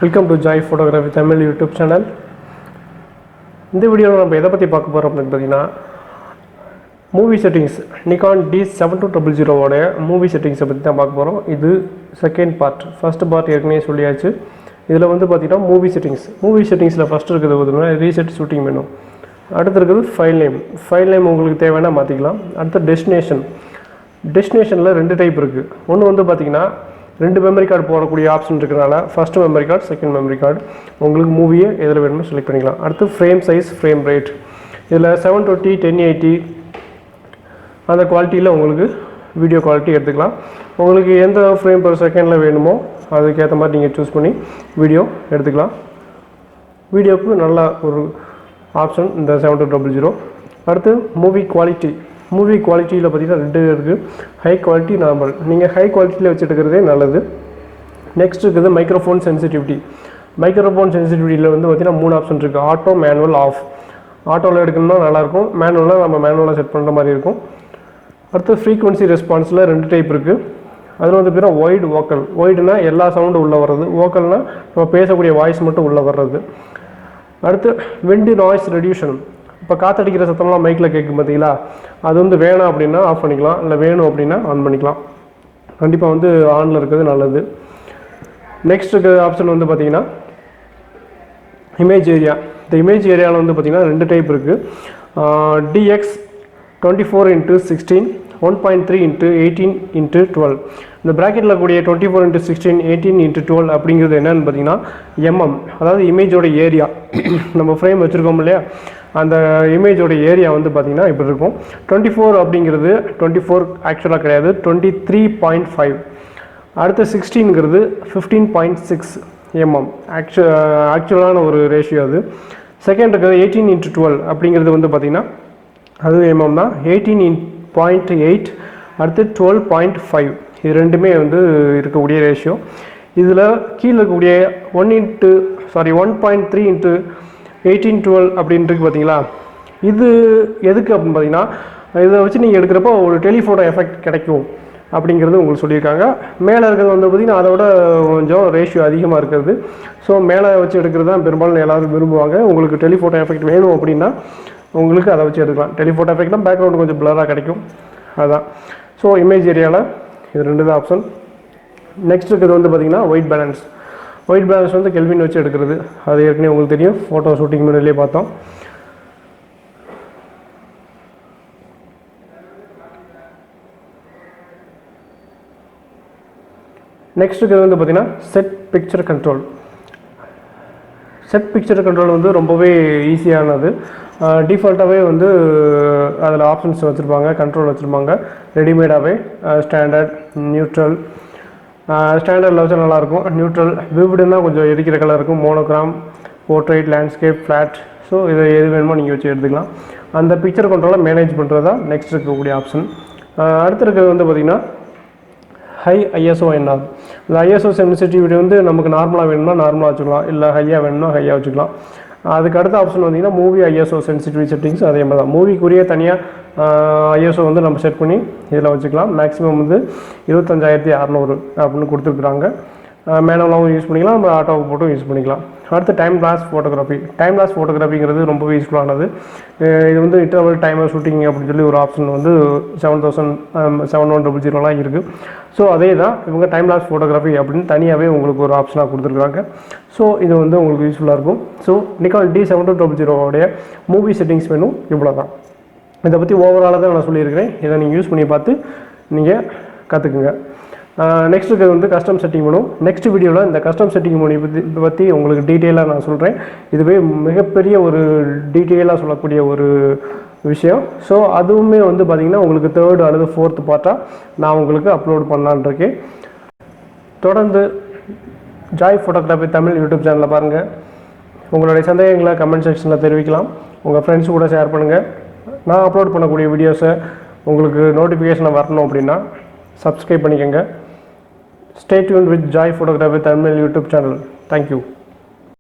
Welcome to Joy photography Tamil YouTube channel. இந்த வீடியோவில் நம்ம எதை பற்றி பார்க்க போகிறோம் அப்படின்னு பார்த்தீங்கன்னா, movie settings Nikon D7200 movie செட்டிங்ஸை பற்றி தான் பார்க்க போகிறோம். இது செகண்ட் பார்ட். ஃபர்ஸ்ட் பார்ட் ஏற்கனவே சொல்லியாச்சு. இதில் வந்து பார்த்திங்கன்னா மூவி செட்டிங்ஸில் ஃபஸ்ட்டு இருக்கிறது பார்த்தீங்கன்னா ரீசெட் ஷூட்டிங் மெனு. அடுத்து இருக்குது ஃபைல் நேம் உங்களுக்கு தேவைன்னா மாற்றிக்கலாம். அடுத்து டெஸ்டினேஷனில் ரெண்டு டைப் இருக்குது. ஒன்று வந்து பார்த்திங்கன்னா ரெண்டு மெமரி கார்டு போடக்கூடிய ஆப்ஷன் இருக்கிறனால first memory card, second memory card உங்களுக்கு மூவியை எதில் வேணுமோ செலக்ட் பண்ணிக்கலாம். அடுத்து ஃப்ரேம் சைஸ், ஃப்ரேம் ரேட். இதில் 720, 1080 அந்த குவாலிட்டியில் உங்களுக்கு வீடியோ குவாலிட்டி எடுத்துக்கலாம். உங்களுக்கு எந்த ஃப்ரேம் பர் செகண்டில் வேணுமோ அதுக்கேற்ற மாதிரி நீங்கள் சூஸ் பண்ணி வீடியோ எடுத்துக்கலாம். வீடியோவுக்கு நல்ல ஒரு ஆப்ஷன் இந்த 7200. அடுத்து மூவி குவாலிட்டியில் பார்த்திங்கன்னா ரெண்டு இருக்குது, ஹை குவாலிட்டி, நார்மல். நீங்கள் ஹை குவாலிட்டியில் வச்சு எடுக்கிறதே நல்லது. நெக்ஸ்ட் இருக்குது மைக்ரோஃபோன் சென்சிட்டிவிட்டியில் வந்து பார்த்திங்கன்னா 3 ஆப்ஷன் இருக்குது. Auto, manual, off. ஆட்டோவில் எடுக்கணும்னா நல்லாயிருக்கும், மேனுவலாக நம்ம மேனுவலாக செட் பண்ணுற மாதிரி இருக்கும். அடுத்து ஃப்ரீக்வன்சி ரெஸ்பான்ஸில் ரெண்டு டைப் இருக்குது. அதில் வந்து பார்த்தீங்கன்னா ஒய்டுனா எல்லா சவுண்டும் உள்ளே வர்றது, வோக்கல்னால் நம்ம பேசக்கூடிய வாய்ஸ் மட்டும் உள்ளே வர்றது. அடுத்து விண்டு நாய்ஸ் ரெடியூஷன். இப்போ காற்றடிக்கிற சத்தம்லாம் மைக்கில் கேட்கும் பார்த்தீங்களா, அது வந்து வேணாம் அப்படின்னா ஆஃப் பண்ணிக்கலாம், இல்லை வேணும் அப்படின்னா ஆன் பண்ணிக்கலாம். கண்டிப்பாக வந்து ஆனில் இருக்கிறது நல்லது. நெக்ஸ்ட் இருக்கிற ஆப்ஷன் வந்து பார்த்திங்கன்னா இமேஜ் ஏரியா. இந்த இமேஜ் ஏரியாவில் வந்து பார்த்திங்கன்னா ரெண்டு டைப் இருக்குது. DX 24x16, 1.3x18x12. இந்த ப்ராக்கெட்டில் கூடிய 24x16, 18x12 அப்படிங்கிறது என்னன்னு பார்த்தீங்கன்னா அதாவது இமேஜோட ஏரியா. நம்ம ஃப்ரேம் வச்சுருக்கோம் இல்லையா, அந்த இமேஜோட ஏரியா வந்து பார்த்திங்கன்னா இப்படி இருக்கும். 24 அப்படிங்கிறது 24 ஆக்சுவலாக கிடையாது, 23.5. அடுத்து 16ங்கிறது 15.6 ஆக்சுவலான ஒரு ரேஷியோ அது. செகண்ட் இருக்கிறது 18x12 அப்படிங்கிறது வந்து பார்த்திங்கன்னா அது தான், 18.8. அடுத்து 12.5. இது ரெண்டுமே வந்து இருக்கக்கூடிய ரேஷியோ. இதில் கீழே இருக்கக்கூடிய 1.3x1812 அப்படின்ட்டு பார்த்தீங்களா, இது எதுக்கு அப்படின்னு பார்த்தீங்கன்னா, இதை வச்சு நீங்கள் எடுக்கிறப்போ ஒரு டெலிஃபோட்டோ எஃபெக்ட் கிடைக்கும் அப்படிங்கிறது உங்களுக்கு சொல்லியிருக்காங்க. மேலே இருக்கிறது வந்து பார்த்திங்கன்னா அதோட கொஞ்சம் ரேஷியோ அதிகமாக இருக்கிறது. ஸோ மேலே வச்சு எடுக்கிறது தான் பெரும்பாலும் எல்லோரும் விரும்புவாங்க. உங்களுக்கு டெலிஃபோட்டோ எஃபெக்ட் வேணும் அப்படின்னா உங்களுக்கு அதை வச்சு எடுக்கலாம். டெலிஃபோட்டோ எஃபெக்ட்னா பேக்ரவுண்டு கொஞ்சம் பிளராக கிடைக்கும், அதுதான். ஸோ இமேஜ் ஏரியாவில் இது ரெண்டு தான் ஆப்ஷன். நெக்ஸ்ட் இருக்கிறது வந்து பார்த்திங்கன்னா ஒயிட் பேலன்ஸ் வந்து கெல்வின் வச்சு எடுக்கிறது. அது ஏற்கனவே உங்களுக்கு தெரியும், ஃபோட்டோ ஷூட்டிங் முன்னாடியே பார்த்தோம். நெக்ஸ்ட் இருக்கிறது வந்து பார்த்திங்கன்னா செட் பிக்சர் கண்ட்ரோல் வந்து ரொம்பவே ஈஸியானது. டிஃபால்ட்டாகவே வந்து அதில் ஆப்ஷன்ஸ் வச்சுருப்பாங்க, கண்ட்ரோல் வச்சுருப்பாங்க ரெடிமேடாகவே. Standard, neutral. ஸ்டாண்டர்டில் வச்சா நல்லாயிருக்கும். நியூட்ரல், விவிடுன்னா கொஞ்சம் எரிக்கிற கலர் இருக்கும். Monogram, portrait, landscape, flat. So இதை எது வேணுமோ நீங்கள் வச்சு எடுத்துக்கலாம். அந்த பிக்சர் கண்ட்ரோலை மேனேஜ் பண்ணுறது தான் நெக்ஸ்ட் இருக்கக்கூடிய ஆப்ஷன். அடுத்து இருக்கிறது வந்து பார்த்திங்கன்னா ஹை ISO என்ஆர். இந்த ISO சென்சிட்டிவிட்டி வந்து நமக்கு நார்மலாக வேணும்னா நார்மலாக வச்சுக்கலாம், இல்லை ஹையாக வேணும்னா ஹையாக வச்சுக்கலாம். அதுக்கு அடுத்த ஆப்ஷன் வந்தீங்கன்னா மூவி ISO சென்சிட்டிவிட்டி செட்டிங்ஸ். அதே மாதிரி தான் மூவிக்குரிய தனியாக ISO வந்து நம்ம செட் பண்ணி இதில் வச்சுக்கலாம். மேக்ஸிமம் வந்து 25,600 அப்படின்னு கொடுத்துருக்குறாங்க. மேனுவலாகவும் யூஸ் பண்ணிக்கலாம், நம்ம ஆட்டோவுக்கு போட்டும் யூஸ் பண்ணிக்கலாம். அடுத்து டைம் லாஸ் ஃபோட்டோகிராஃபிங்கிறது ரொம்பவே யூஸ்ஃபுல்லானது. இது வந்து இன்டர்வல் டைமர் ஷூட்டிங் அப்படின்னு சொல்லி ஒரு ஆப்ஷன் வந்து 7100 இருக்குது. ஸோ அதே தான் இவங்க டைம் லாஸ் ஃபோட்டோகிராஃபி அப்படின்னு தனியாகவே உங்களுக்கு ஒரு ஆப்ஷனாக கொடுத்துருக்காங்க. ஸோ இது வந்து உங்களுக்கு யூஸ்ஃபுல்லாக இருக்கும். So நிகான் D7200 movie settings menu இவ்வளோ தான். இதை பற்றி ஓவராலாக தான் நான் சொல்லியிருக்கிறேன். இதை நீங்கள் யூஸ் பண்ணி பார்த்து நீங்கள் கற்றுக்குங்க. நெக்ஸ்ட் இருக்கிறது வந்து கஸ்டம் செட்டிங் மெனு. நெக்ஸ்ட் வீடியோவில் இந்த கஸ்டம் செட்டிங் மெனு பற்றி உங்களுக்கு டீட்டெயிலாக நான் சொல்கிறேன். இதுவே மிகப்பெரிய ஒரு டீட்டெயிலாக சொல்லக்கூடிய ஒரு விஷயம். ஸோ அதுவுமே வந்து பார்த்திங்கன்னா உங்களுக்கு 3rd அல்லது 4th பார்ட்டாக நான் உங்களுக்கு அப்லோட் பண்ணலான்னு இருக்கேன். தொடர்ந்து ஜாய் ஃபோட்டோகிராஃபி தமிழ் யூடியூப் சேனலில் பாருங்கள். உங்களுடைய சந்தேகங்களை கமெண்ட் செக்ஷனில் தெரிவிக்கலாம். உங்கள் ஃப்ரெண்ட்ஸ் கூட ஷேர் பண்ணுங்கள். நான் அப்லோட் பண்ணக்கூடிய வீடியோஸை உங்களுக்கு நோட்டிஃபிகேஷனை வரணும் அப்படின்னா சப்ஸ்கிரைப் பண்ணிக்கோங்க. Stay tuned with Joy Photography Tamil YouTube channel. Thank you.